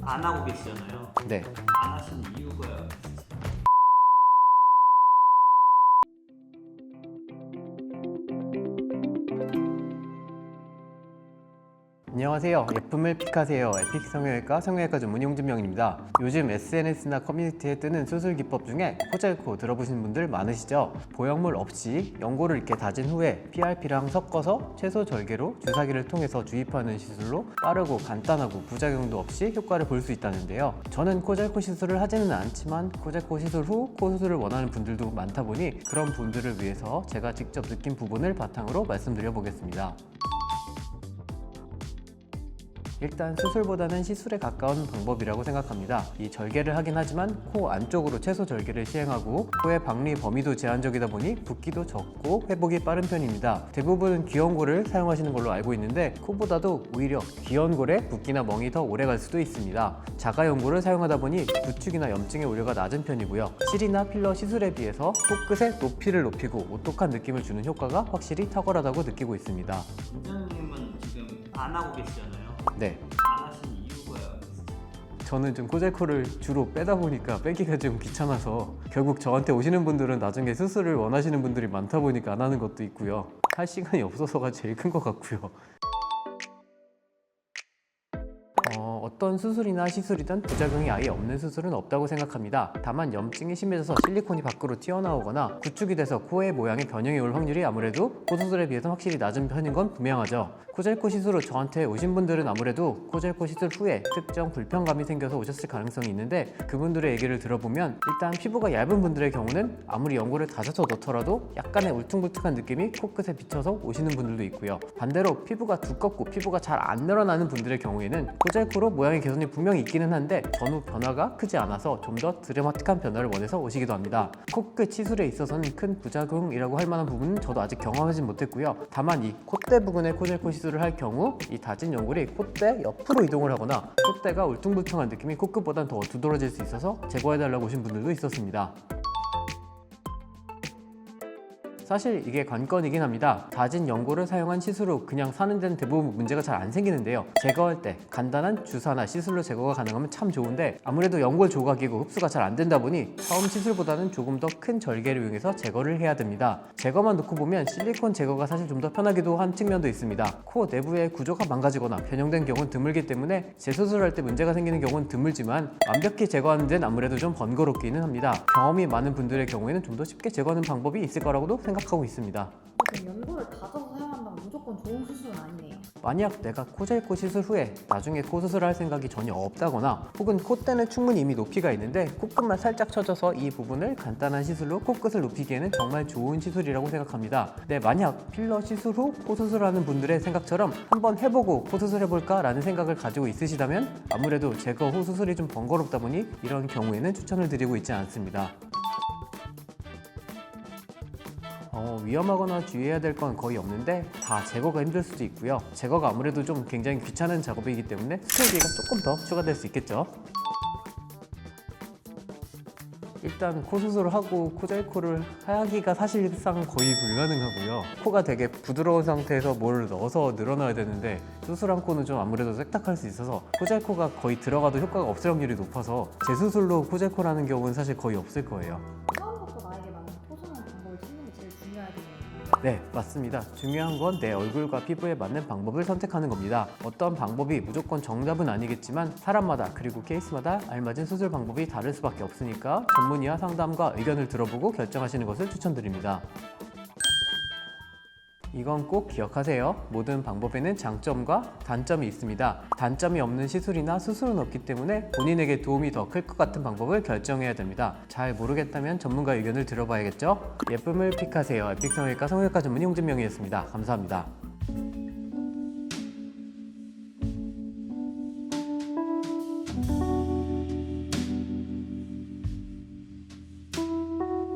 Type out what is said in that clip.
안 하고 계시잖아요. 네. 안 하시는 이유가 있으세요? 안녕하세요. 예쁨을 픽하세요. 에픽 성형외과 성형외과 전문 홍진명입니다. 요즘 SNS나 커뮤니티에 뜨는 수술 기법 중에 코젤코 들어보신 분들 많으시죠? 보형물 없이 연고를 이렇게 다진 후에 PRP랑 섞어서 채소 절개로 주사기를 통해서 주입하는 시술로 빠르고 간단하고 부작용도 없이 효과를 볼 수 있다는데요. 저는 코젤코 시술을 하지는 않지만 코젤코 시술 후 코 수술을 원하는 분들도 많다 보니 그런 분들을 위해서 제가 직접 느낀 부분을 바탕으로 말씀드려 보겠습니다. 일단 수술보다는 시술에 가까운 방법이라고 생각합니다. 이 절개를 하긴 하지만 코 안쪽으로 채소 절개를 시행하고 코의 박리 범위도 제한적이다 보니 붓기도 적고 회복이 빠른 편입니다. 대부분은 귀연고를 사용하시는 걸로 알고 있는데 코보다도 오히려 귀연골에 붓기나 멍이 더 오래 갈 수도 있습니다. 자가연고를 사용하다 보니 부축이나 염증의 우려가 낮은 편이고요. 실이나 필러 시술에 비해서 코끝의 높이를 높이고 오똑한 느낌을 주는 효과가 확실히 탁월하다고 느끼고 있습니다. 원장님은 지금 안 하고 계시잖아요. 네. 안 하시는 이유가 있으세요? 저는 좀 코젤코를 주로 빼다 보니까 빼기가 좀 귀찮아서 결국 저한테 오시는 분들은 나중에 수술을 원하시는 분들이 많다 보니까 안 하는 것도 있고요. 할 시간이 없어서가 제일 큰 것 같고요. 어떤 수술이나 시술이든 부작용이 아예 없는 수술은 없다고 생각합니다. 다만 염증이 심해져서 실리콘이 밖으로 튀어나오거나 구축이 돼서 코의 모양에 변형이 올 확률이 아무래도 코 수술에 비해서 확실히 낮은 편인 건 분명하죠. 코젤코 시술로 저한테 오신 분들은 아무래도 코젤코 시술 후에 특정 불편감이 생겨서 오셨을 가능성이 있는데 그분들의 얘기를 들어보면 일단 피부가 얇은 분들의 경우는 아무리 연고를 다져서 넣더라도 약간의 울퉁불퉁한 느낌이 코끝에 비쳐서 오시는 분들도 있고요. 반대로 피부가 두껍고 피부가 잘 안 늘어나는 분들의 경우에는 코젤코로 모양의 개선이 분명히 있기는 한데 전후 변화가 크지 않아서 좀 더 드라마틱한 변화를 원해서 오시기도 합니다. 코끝 시술에 있어서는 큰 부작용이라고 할 만한 부분은 저도 아직 경험하지 못했고요. 다만 이 콧대 부근에 코젤코 시술을 할 경우 이 다진 연골이 콧대 옆으로 이동을 하거나 콧대가 울퉁불퉁한 느낌이 코끝보단 더 두드러질 수 있어서 제거해달라고 오신 분들도 있었습니다. 사실 이게 관건이긴 합니다. 다진 연고를 사용한 시술 후 그냥 사는 데는 대부분 문제가 잘 안 생기는데요. 제거할 때 간단한 주사나 시술로 제거가 가능하면 참 좋은데 아무래도 연골 조각이고 흡수가 잘 안 된다 보니 처음 시술보다는 조금 더 큰 절개를 이용해서 제거를 해야 됩니다. 제거만 놓고 보면 실리콘 제거가 사실 좀 더 편하기도 한 측면도 있습니다. 코 내부의 구조가 망가지거나 변형된 경우는 드물기 때문에 재수술할 때 문제가 생기는 경우는 드물지만 완벽히 제거하는 데는 아무래도 좀 번거롭기는 합니다. 경험이 많은 분들의 경우에는 좀 더 쉽게 제거하는 방법이 있을 거라고도 생각하고 있습니다. 연고를 다져서 사용한다면 무조건 좋은 수술은 아니네요. 만약 내가 코젤코 시술 후에 나중에 코 수술을 할 생각이 전혀 없다거나 혹은 콧대는 충분히 이미 높이가 있는데 코끝만 살짝 쳐져서 이 부분을 간단한 시술로 코끝을 높이기에는 정말 좋은 시술이라고 생각합니다. 네, 만약 필러 시술 후 코 수술하는 분들의 생각처럼 한번 해보고 코 수술해볼까 라는 생각을 가지고 있으시다면 아무래도 제거 후 수술이 좀 번거롭다 보니 이런 경우에는 추천을 드리고 있지 않습니다. 위험하거나 주의해야 될 건 거의 없는데 다 제거가 힘들 수도 있고요. 제거가 아무래도 좀 굉장히 귀찮은 작업이기 때문에 수술비가 조금 더 추가될 수 있겠죠. 일단 코 수술을 하고 코젤코를 하기가 사실상 거의 불가능하고요. 코가 되게 부드러운 상태에서 뭘 넣어서 늘어나야 되는데 수술한 코는 좀 아무래도 빽딱할 수 있어서 코젤코가 거의 들어가도 효과가 없을 확률이 높아서 재수술로 코젤코라는 경우는 사실 거의 없을 거예요. 처음부터 나에게 맞는 토종한 방법을 찾는 게 제일 중요하겠네요. 네, 맞습니다. 중요한 건 내 얼굴과 피부에 맞는 방법을 선택하는 겁니다. 어떤 방법이 무조건 정답은 아니겠지만 사람마다 그리고 케이스마다 알맞은 수술 방법이 다를 수밖에 없으니까 전문의와 상담과 의견을 들어보고 결정하시는 것을 추천드립니다. 이건 꼭 기억하세요. 모든 방법에는 장점과 단점이 있습니다. 단점이 없는 시술이나 수술은 없기 때문에 본인에게 도움이 더 클 것 같은 방법을 결정해야 됩니다. 잘 모르겠다면 전문가 의견을 들어봐야겠죠? 예쁨을 픽하세요. 에픽 성형외과 성형외과 전문의 홍진명이었습니다. 감사합니다.